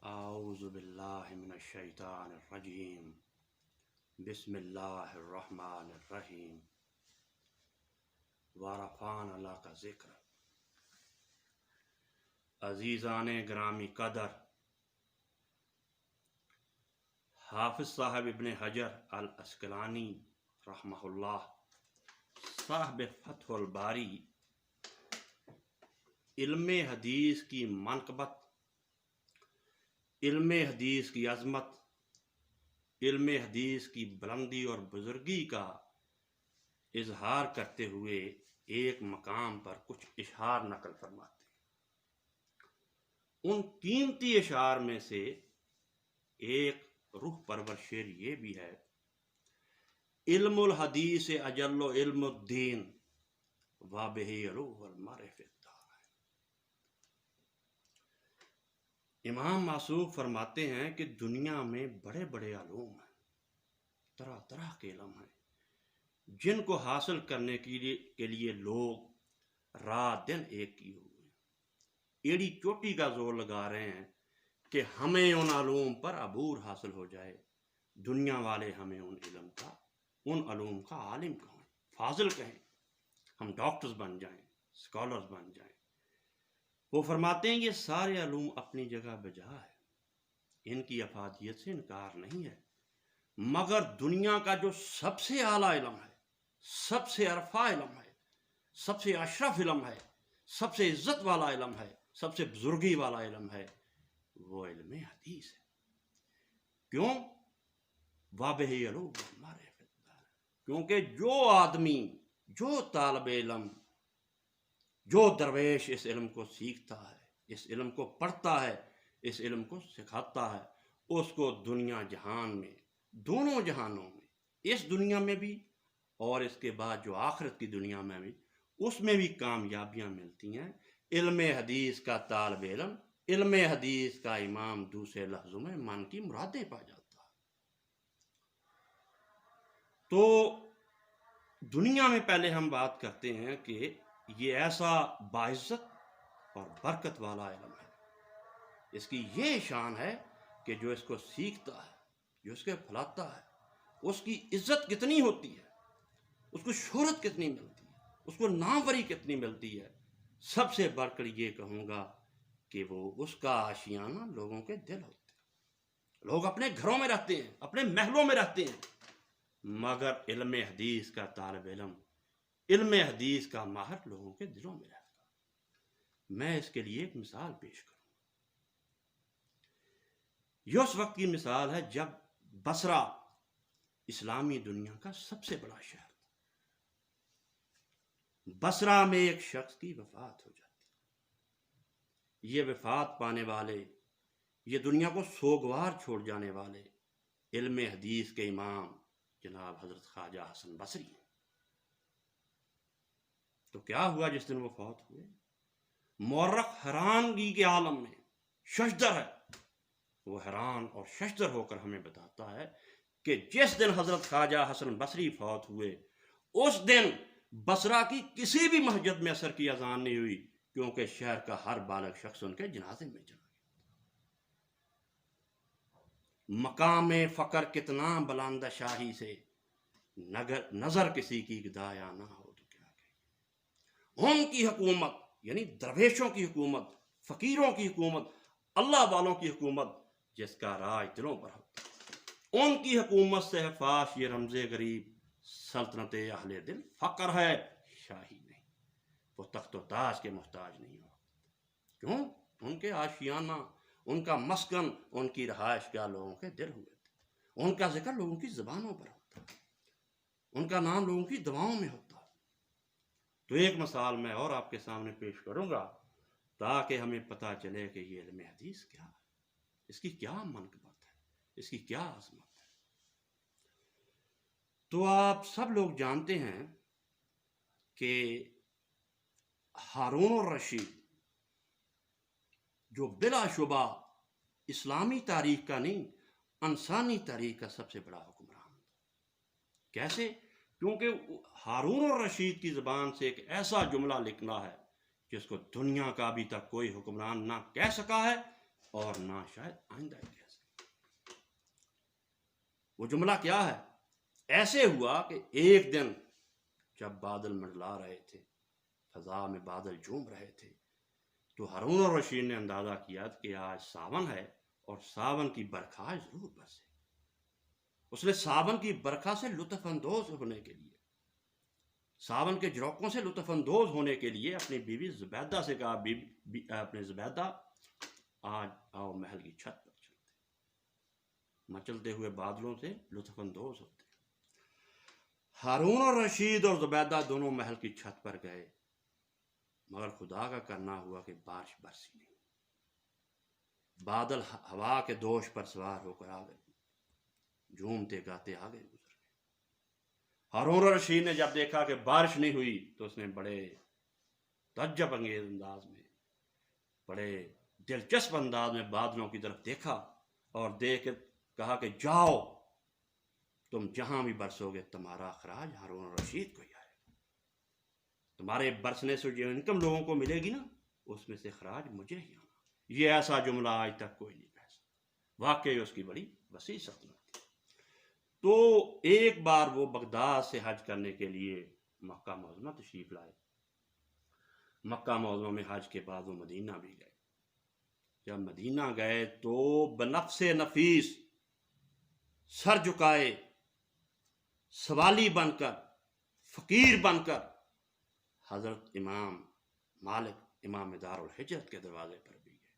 اعوذ باللہ من الشیطان الرجیم بسم اللہ الرحمن الرحیم ورفعنا لک ذکر۔ عزیزان گرامی قدر، حافظ صاحب ابن حجر العسقلانی رحمہ اللہ صاحب فتح الباری علم حدیث کی منقبت، علم حدیث کی عظمت، علم حدیث کی بلندی اور بزرگی کا اظہار کرتے ہوئے ایک مقام پر کچھ اشعار نقل فرماتے ہیں۔ ان قیمتی اشعار میں سے ایک روح پرور شعر یہ بھی ہے: علم الحدیث اجل علم الدین وبہ روح المعرفۃ۔ امام معصوم فرماتے ہیں کہ دنیا میں بڑے بڑے علوم ہیں، طرح طرح کے علم ہیں، جن کو حاصل کرنے کے لیے لوگ رات دن ایک کیے ہوئے ہیں، ایڑی چوٹی کا زور لگا رہے ہیں کہ ہمیں ان علوم پر عبور حاصل ہو جائے۔ دنیا والے ہمیں ان علوم کا عالم کہیں، فاضل کہیں، ہم ڈاکٹرز بن جائیں، اسکالرز بن جائیں۔ وہ فرماتے ہیں یہ سارے علوم اپنی جگہ بجا ہے، ان کی افادیت سے انکار نہیں ہے، مگر دنیا کا جو سب سے اعلیٰ علم ہے، سب سے عرفہ علم ہے، سب سے اشرف علم ہے، سب سے عزت والا علم ہے، سب سے بزرگی والا علم ہے، وہ علم حدیث ہے۔ کیوں؟ وبہ روح المعرفۃ، کیونکہ جو آدمی، جو طالب علم، جو درویش اس علم کو سیکھتا ہے، اس علم کو پڑھتا ہے، اس علم کو سکھاتا ہے، اس کو دنیا جہان میں، دونوں جہانوں میں، اس دنیا میں بھی اور اس کے بعد جو آخرت کی دنیا میں بھی، اس میں بھی کامیابیاں ملتی ہیں۔ علم حدیث کا طالب علم، علم حدیث کا امام دوسرے لفظوں میں من کی مرادیں پا جاتا ہے۔ تو دنیا میں پہلے ہم بات کرتے ہیں کہ یہ ایسا باعزت اور برکت والا علم ہے، اس کی یہ شان ہے کہ جو اس کو سیکھتا ہے، جو اس کے پھیلاتا ہے، اس کی عزت کتنی ہوتی ہے، اس کو شہرت کتنی ملتی ہے، اس کو ناموری کتنی ملتی ہے۔ سب سے بڑھ کر یہ کہوں گا کہ وہ اس کا آشیانہ لوگوں کے دل ہوتے ہیں۔ لوگ اپنے گھروں میں رہتے ہیں، اپنے محلوں میں رہتے ہیں، مگر علم حدیث کا طالب علم، علم حدیث کا ماہر لوگوں کے دلوں میں رہتا ہے۔ میں اس کے لیے ایک مثال پیش کروں۔ یہ اس وقت کی مثال ہے جب بصرہ اسلامی دنیا کا سب سے بڑا شہر تھا۔ بصرہ میں ایک شخص کی وفات ہو جاتی ہے۔ یہ وفات پانے والے، یہ دنیا کو سوگوار چھوڑ جانے والے علم حدیث کے امام جناب حضرت خواجہ حسن بصری ہیں۔ تو کیا ہوا جس دن وہ فوت ہوئے؟ مورخ حیرانگی کے عالم میں ششدر ہے، وہ حیران اور ششدر ہو کر ہمیں بتاتا ہے کہ جس دن حضرت خواجہ حسن بصری فوت ہوئے، اس دن بصرہ کی کسی بھی مسجد میں عصر کی اذان نہیں ہوئی، کیونکہ شہر کا ہر بالغ شخص ان کے جنازے میں چلا گیا۔ مقام فقر کتنا بلند شاہی سے، نظر کسی کی گدایا نہ ہو تو کیا کہے۔ ان کی حکومت، یعنی درویشوں کی حکومت، فقیروں کی حکومت، اللہ والوں کی حکومت، جس کا راج دلوں پر ہوتا ہے، ان کی حکومت سے فاش یہ رمز غریب، سلطنت اہل دل فقر ہے، شاہی نہیں۔ وہ تخت و تاج کے محتاج نہیں ہو۔ کیوں؟ ان کے آشیانہ، ان کا مسکن، ان کی رہائش گاہ لوگوں کے دل ہوئے تھے، ان کا ذکر لوگوں کی زبانوں پر ہوتا ہے، ان کا نام لوگوں کی دعاؤں میں ہوتا ہے۔ تو ایک مثال میں اور آپ کے سامنے پیش کروں گا تاکہ ہمیں پتہ چلے کہ یہ علم حدیث کیا ہے، اس کی کیا منقبت ہے، اس کی کیا عظمت ہے۔ تو آپ سب لوگ جانتے ہیں کہ ہارون الرشید جو بلا شبہ اسلامی تاریخ کا نہیں، انسانی تاریخ کا سب سے بڑا حکمران تھا۔ کیسے؟ کیونکہ ہارون الرشید کی زبان سے ایک ایسا جملہ لکھنا ہے جس کو دنیا کا ابھی تک کوئی حکمران نہ کہہ سکا ہے اور نہ شاید آئندہ کہہ سکیں۔ وہ جملہ کیا ہے؟ ایسے ہوا کہ ایک دن جب بادل منڈلا رہے تھے، فضا میں بادل جھوم رہے تھے، تو ہارون الرشید نے اندازہ کیا کہ آج ساون ہے اور ساون کی برکھا ضرور برسے۔ اس نے ساون کی برکھا سے لطف اندوز ہونے کے لیے، ساون کے جھروکوں سے لطف اندوز ہونے کے لیے اپنی بیوی زبیدہ سے کہا، اپنے زبیدہ آج آؤ محل کی چھت پر چلتے، مچلتے ہوئے بادلوں سے لطف اندوز ہوتے۔ ہارون الرشید اور زبیدہ دونوں محل کی چھت پر گئے، مگر خدا کا کرنا ہوا کہ بارش برسی نہیں۔ بادل ہوا کے دوش پر سوار ہو کر آ گئے، جھومتے گاتے آگے گزر گئے۔ ہارون الرشید نے جب دیکھا کہ بارش نہیں ہوئی تو اس نے بڑے تعجب انگیز انداز میں، بڑے دلچسپ انداز میں بادلوں کی طرف دیکھا اور دیکھ کر کہا کہ جاؤ، تم جہاں بھی برسو گے تمہارا اخراج ہارون الرشید کو ہی آئے گا، تمہارے برسنے سے جو انکم لوگوں کو ملے گی نا، اس میں سے اخراج مجھے ہی آنا۔ یہ ایسا جملہ آج تک کوئی نہیں کہہ سکتا، واقعی اس کی بڑی وسیع سلطنت تھی۔ تو ایک بار وہ بغداد سے حج کرنے کے لیے مکہ معظمہ تشریف لائے۔ مکہ معظمہ میں حج کے بعد وہ مدینہ بھی گئے۔ جب مدینہ گئے تو بنفس نفیس سر جھکائے، سوالی بن کر، فقیر بن کر حضرت امام مالک امام دار الحجرت کے دروازے پر بھی گئے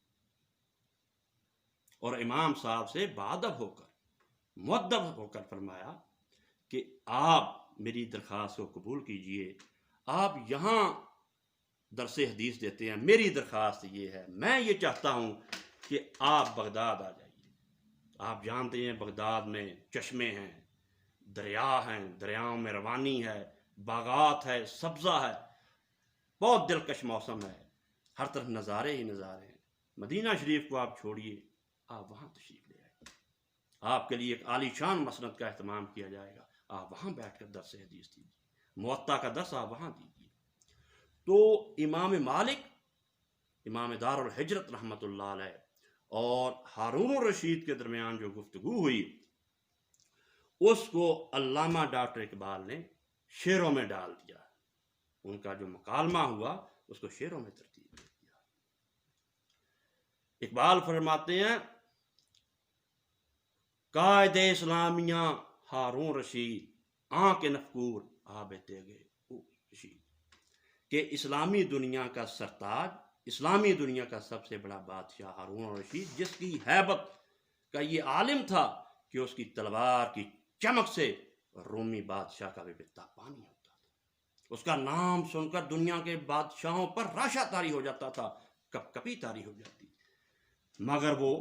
اور امام صاحب سے بادب ہو کر، مؤدب ہو کر فرمایا کہ آپ میری درخواست کو قبول کیجئے، آپ یہاں درس حدیث دیتے ہیں، میری درخواست یہ ہے، میں یہ چاہتا ہوں کہ آپ بغداد آ جائیے۔ آپ جانتے ہیں بغداد میں چشمے ہیں، دریا ہیں، دریاؤں میں روانی ہے، باغات ہے، سبزہ ہے، بہت دلکش موسم ہے، ہر طرف نظارے ہی نظارے ہیں۔ مدینہ شریف کو آپ چھوڑیے، آپ وہاں تشریف لے آئیے، آپ کے لیے ایک عالی شان مسند کا اہتمام کیا جائے گا، آپ وہاں بیٹھ کر درس حدیث دیجیے، موطا کا درس آپ وہاں دیجیے۔ تو امام مالک امام دار الحجرت رحمۃ اللہ علیہ اور ہارون الرشید کے درمیان جو گفتگو ہوئی، اس کو علامہ ڈاکٹر اقبال نے شعروں میں ڈال دیا۔ ان کا جو مکالمہ ہوا اس کو شعروں میں ترتیب دے دیا۔ اقبال فرماتے ہیں، قائد اسلامیہ ہارون رشید، آنکھ نفکور آب تیغے رشید، کہ اسلامی دنیا کا سرتاج، اسلامی دنیا کا سب سے بڑا بادشاہ ہارون رشید، جس کی ہیبت کا یہ عالم تھا کہ اس کی تلوار کی چمک سے رومی بادشاہ کا بھی بتا پانی ہوتا تھا، اس کا نام سن کر دنیا کے بادشاہوں پر راشا طاری ہو جاتا تھا، کپ کپی طاری ہو جاتی۔ مگر وہ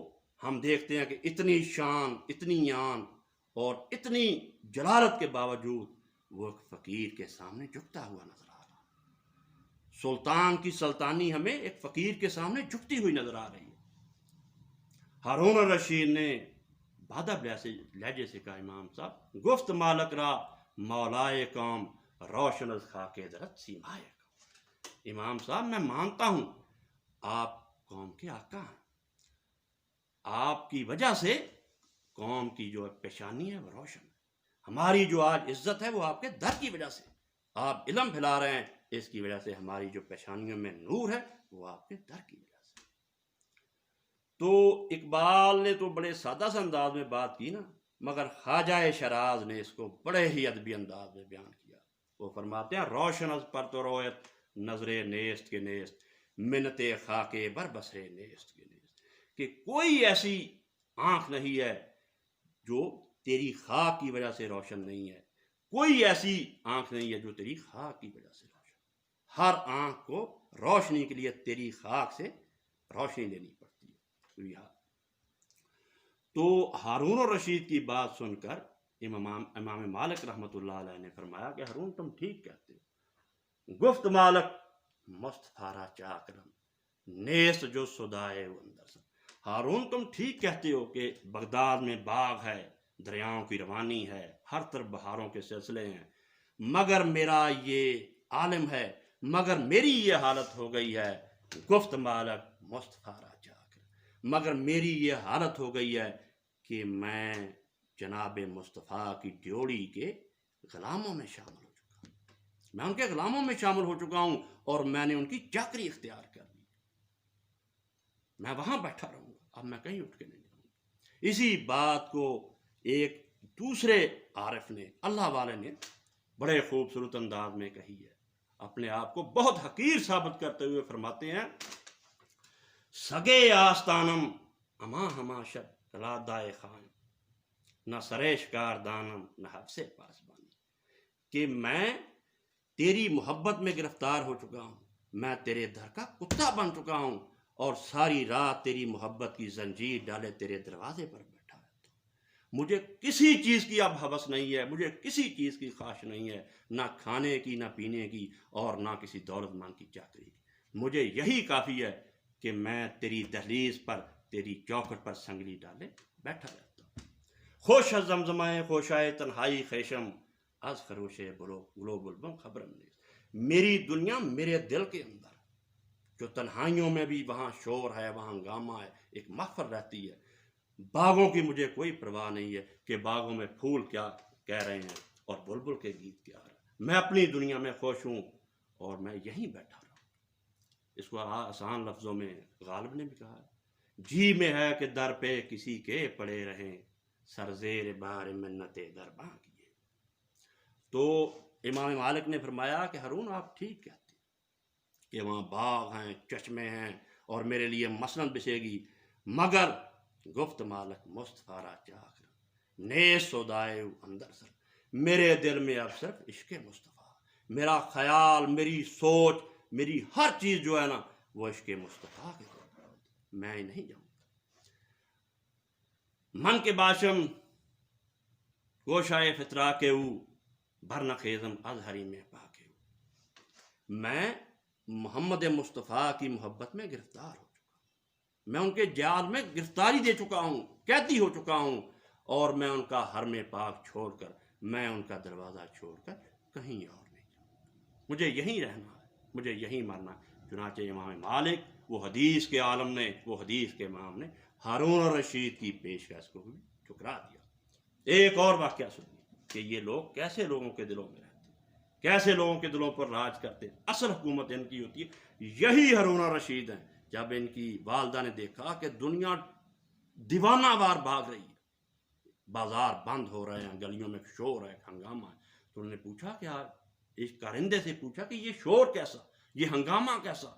ہم دیکھتے ہیں کہ اتنی شان، اتنی آن اور اتنی جلالت کے باوجود وہ ایک فقیر کے سامنے جھکتا ہوا نظر آ رہا۔ سلطان کی سلطانی ہمیں ایک فقیر کے سامنے جھکتی ہوئی نظر آ رہی ہے۔ ہارون الرشید نے بادب لہجے سے کہا، امام صاحب گفت مالک را مولائے قوم، روشن از خاک درت سیمائے قوم۔ امام صاحب میں مانتا ہوں آپ قوم کے آقا ہیں، آپ کی وجہ سے قوم کی جو پیشانی ہے وہ روشن ہے، ہماری جو آج عزت ہے وہ آپ کے در کی وجہ سے، آپ علم پھیلا رہے ہیں، اس کی وجہ سے ہماری جو پیشانیوں میں نور ہے وہ آپ کے در کی وجہ سے۔ تو اقبال نے تو بڑے سادہ سے انداز میں بات کی نا، مگر خواجہ شیراز نے اس کو بڑے ہی ادبی انداز میں بیان کیا۔ وہ فرماتے ہیں، روشن از پر تو رویت نظر نیست کے نیست، منت خاک بر بسر نیست کے نیست، کہ کوئی ایسی آنکھ نہیں ہے جو تیری خاک کی وجہ سے روشن نہیں ہے، کوئی ایسی آنکھ نہیں ہے جو تیری خاک کی وجہ سے روشن، ہر آنکھ کو روشنی کے لیے تیری خاک سے روشنی لینی پڑتی ہے۔ تو ہارون الرشید کی بات سن کر امام مالک رحمۃ اللہ علیہ نے فرمایا کہ ہارون تم ٹھیک کہتے ہو، گفت مالک مستفارا چاکرم نیست جو سدائے و اندر سے۔ ہارون تم ٹھیک کہتے ہو کہ بغداد میں باغ ہے، دریاؤں کی روانی ہے، ہر طرف بہاروں کے سلسلے ہیں، مگر میرا یہ عالم ہے، مگر میری یہ حالت ہو گئی ہے، گفت مالک مستفارا چاکر، مگر میری یہ حالت ہو گئی ہے کہ میں جناب مصطفیٰ کی ڈیوڑی کے غلاموں میں شامل ہو چکا ہوں، میں ان کے غلاموں میں شامل ہو چکا ہوں، اور میں نے ان کی چاکری اختیار کر لی، میں وہاں بیٹھا رہوں گا، اب میں کہیں اٹھ کے نہیں جاؤں گا۔ اسی بات کو ایک دوسرے عارف نے، اللہ والے نے بڑے خوبصورت انداز میں کہی ہے، اپنے آپ کو بہت حقیر ثابت کرتے ہوئے فرماتے ہیں، سگے آستانم اما ہما شب کلا دائے خان، نہ سریش کار دانم نہ حب سے پاسبانی، کہ میں تیری محبت میں گرفتار ہو چکا ہوں، میں تیرے در کا کتا بن چکا ہوں، اور ساری رات تیری محبت کی زنجیر ڈالے تیرے دروازے پر بیٹھا رہتا ہوں۔ مجھے کسی چیز کی اب حوث نہیں ہے، مجھے کسی چیز کی خواہش نہیں ہے، نہ کھانے کی، نہ پینے کی، اور نہ کسی دولت مند کی چاکری کی۔ مجھے یہی کافی ہے کہ میں تیری دہلیز پر، تیری چوکھٹ پر سنگلی ڈالے بیٹھا رہتا ہوں۔ خوش زمزمائے خوشائے تنہائی خیشم، از خروش گلو بلبم خبرم نیز، میری دنیا میرے دل کے اندر، جو تنہائیوں میں بھی وہاں شور ہے، وہاں ہنگامہ ہے، ایک محفل رہتی ہے۔ باغوں کی مجھے کوئی پرواہ نہیں ہے کہ باغوں میں پھول کیا کہہ رہے ہیں اور بلبل کے گیت کیا رہے ہیں، میں اپنی دنیا میں خوش ہوں، اور میں یہیں بیٹھا رہا ہوں۔ اس کو آسان لفظوں میں غالب نے بھی کہا ہے، جی میں ہے کہ در پہ کسی کے پڑے رہیں، سرزیر بار منت درباں کیے۔ تو امام مالک نے فرمایا کہ ہارون آپ ٹھیک کہتے ہیں کہ وہاں باغ ہیں، چشمے ہیں، اور میرے لیے مسند بچے گی، مگر گفت مالک مصطفیٰ را چاک نیز سودائے اندر سر، میرے دل میں اب صرف عشق مصطفیٰ، میرا خیال، میری سوچ، میری ہر چیز جو ہے نا وہ عشق مصطفیٰ کے طرف، میں نہیں جاؤں گا۔ من کے باشم گوشائے فطرا کے او بھرن خیزم از حریم پاک، میں محمد مصطفیٰ کی محبت میں گرفتار ہو چکا ہوں، میں ان کے جال میں گرفتاری دے چکا ہوں، قیدی ہو چکا ہوں، اور میں ان کا حرم پاک چھوڑ کر، میں ان کا دروازہ چھوڑ کر کہیں اور نہیں جاؤں، مجھے یہیں رہنا ہے، مجھے یہیں مرنا ہے۔ چنانچہ امام مالک وہ حدیث کے عالم نے، وہ حدیث کے امام نے ہارون الرشید کی پیشکش کو بھی ٹھکرا دیا۔ ایک اور واقعہ سنیے کہ یہ لوگ کیسے لوگوں کے دلوں میں رہتے ہیں، کیسے لوگوں کے دلوں پر راج کرتے ہیں، اصل حکومت ان کی ہوتی ہے۔ یہی ہارون الرشید ہیں، جب ان کی والدہ نے دیکھا کہ دنیا دیوانہ وار بھاگ رہی ہے، بازار بند ہو رہے ہیں، گلیوں میں شور ہے، ہنگامہ ہے، تو انہوں نے پوچھا کہ ایک کارندے سے پوچھا کہ یہ شور کیسا، یہ ہنگامہ کیسا،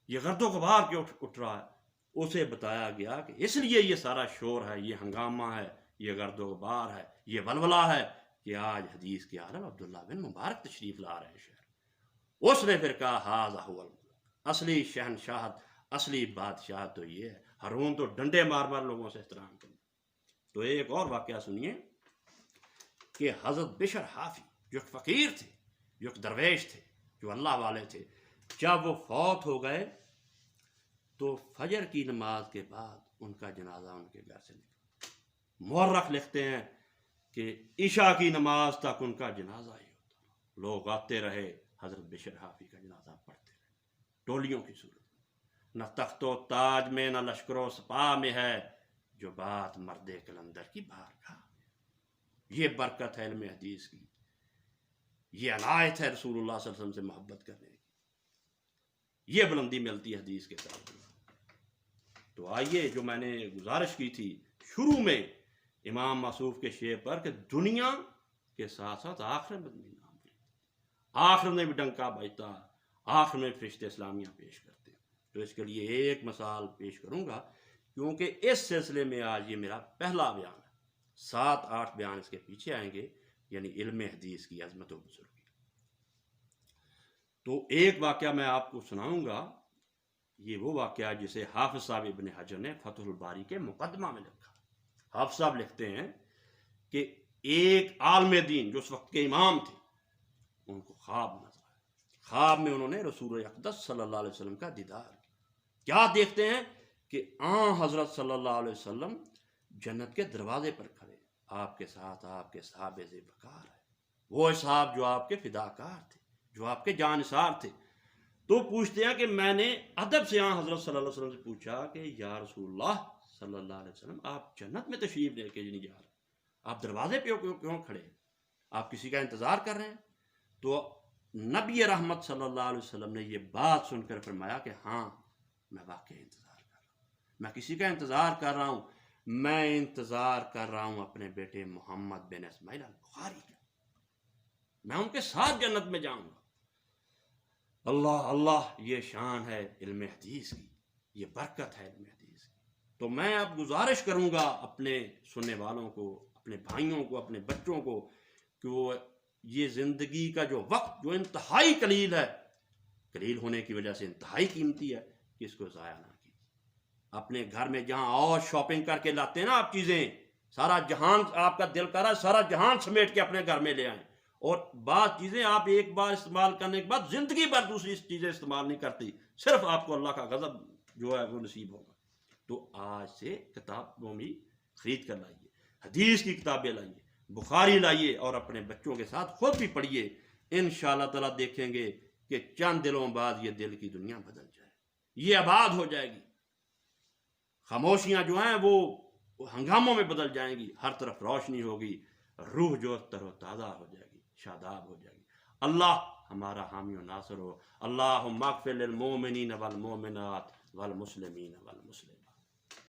یہ گرد و غبار کیوں اٹھ رہا ہے؟ اسے بتایا گیا کہ اس لیے یہ سارا شور ہے، یہ ہنگامہ ہے، یہ گرد و غبار ہے، یہ ولولہ ہے کہ آج حدیث کے عالم عبداللہ بن مبارک تشریف لا رہے ہیں شہر۔ اس نے پھر کہا ھذا ھو الملک، اصلی شہنشاہت، اصلی بادشاہ تو یہ ہے۔ ہارون تو ڈنڈے مار مار لوگوں سے احترام کرنا۔ تو ایک اور واقعہ سنیے کہ حضرت بشر حافی جو ایک فقیر تھے، جو ایک درویش تھے، جو اللہ والے تھے، جب وہ فوت ہو گئے تو فجر کی نماز کے بعد ان کا جنازہ ان کے گھر سے نکلا۔ مورخ لکھتے ہیں کہ عشاء کی نماز تک ان کا جنازہ ہی ہوتا، لوگ آتے رہے، حضرت بشر حافی کا جنازہ پڑھتے رہے، ٹولیوں کی صورت میں۔ نہ تخت و تاج میں، نہ لشکر و سپاہ میں ہے جو بات مرد کلندر کی بارگاہ میں۔ یہ برکت ہے علم حدیث کی، یہ عنایت ہے رسول اللہ صلی اللہ علیہ وسلم سے محبت کرنے کی، یہ بلندی ملتی ہے حدیث کے ساتھ۔ تو آئیے، جو میں نے گزارش کی تھی شروع میں امام معصوف کے شعر پر کہ دنیا کے ساتھ ساتھ آخرت میں بھی نام لیتے، آخرت میں بھی ڈنکا بجتا، آخرت میں فرشتے اسلامیہ پیش کرتے ہیں۔ تو اس کے لیے ایک مثال پیش کروں گا، کیونکہ اس سلسلے میں آج یہ میرا پہلا بیان ہے، 7-8 بیان اس کے پیچھے آئیں گے، یعنی علم حدیث کی عظمت و بزرگی۔ تو ایک واقعہ میں آپ کو سناؤں گا، یہ وہ واقعہ جسے حافظ صاحب ابن حجر نے فتح الباری کے مقدمہ میں لکھا۔ حافظ صاحب لکھتے ہیں کہ ایک عالم دین جو اس وقت کے امام تھے، ان کو خواب نظر آیا، خواب میں انہوں نے رسول اقدس صلی اللہ علیہ وسلم کا دیدار کیا دیکھتے ہیں کہ حضرت صلی اللہ علیہ وسلم جنت کے دروازے پر کھڑے، آپ کے ساتھ آپ کے صحابہ بکار ہے، وہ اصحاب جو آپ کے فداکار تھے، جو آپ کے جانثار تھے۔ تو پوچھتے ہیں کہ میں نے ادب سے حضرت صلی اللہ علیہ وسلم سے پوچھا کہ یا رسول اللہ صلی اللہ علیہ وسلم آپ جنت میں تشریف لے کے نہیں جا رہے، آپ دروازے پہ کیوں کھڑے ہیں، آپ کسی کا انتظار کر رہے ہیں؟ تو نبی رحمت صلی اللہ علیہ وسلم نے یہ بات سن کر فرمایا کہ ہاں میں واقعی انتظار کر رہا ہوں، میں کسی کا انتظار کر رہا ہوں، میں انتظار کر رہا ہوں اپنے بیٹے محمد بن اسماعیل البخاری کا، میں ان کے ساتھ جنت میں جاؤں گا۔ اللہ اللہ، یہ شان ہے علم حدیث کی، یہ برکت ہے علم حدیث کی۔ تو میں اب گزارش کروں گا اپنے سننے والوں کو، اپنے بھائیوں کو، اپنے بچوں کو کہ وہ یہ زندگی کا جو وقت جو انتہائی قلیل ہے، قلیل ہونے کی وجہ سے انتہائی قیمتی ہے، کہ اس کو ضائع نہ کیجیے۔ اپنے گھر میں جہاں اور شاپنگ کر کے لاتے ہیں نا آپ چیزیں، سارا جہان آپ کا دل کر رہا ہے سارا جہان سمیٹ کے اپنے گھر میں لے آئیں، اور بعض چیزیں آپ ایک بار استعمال کرنے کے بعد زندگی بھر دوسری چیزیں استعمال نہیں کرتی، صرف آپ کو اللہ کا غضب جو ہے وہ نصیب ہوگا۔ تو آج سے کتابوں بھی خرید کر لائیے، حدیث کی کتابیں لائیے، بخاری لائیے، اور اپنے بچوں کے ساتھ خود بھی پڑھیے۔ انشاءاللہ تعالیٰ دیکھیں گے کہ چند دلوں بعد یہ دل کی دنیا بدل جائے، یہ آباد ہو جائے گی، خاموشیاں جو ہیں وہ ہنگاموں میں بدل جائیں گی، ہر طرف روشنی ہوگی، روح جو تر و تازہ ہو جائے گی، شاداب ہو جائے گی۔ اللہ ہمارا حامی و ناصر ہو۔ اللہم اغفر للمؤمنین والمؤمنات والمسلمین والمسلمات۔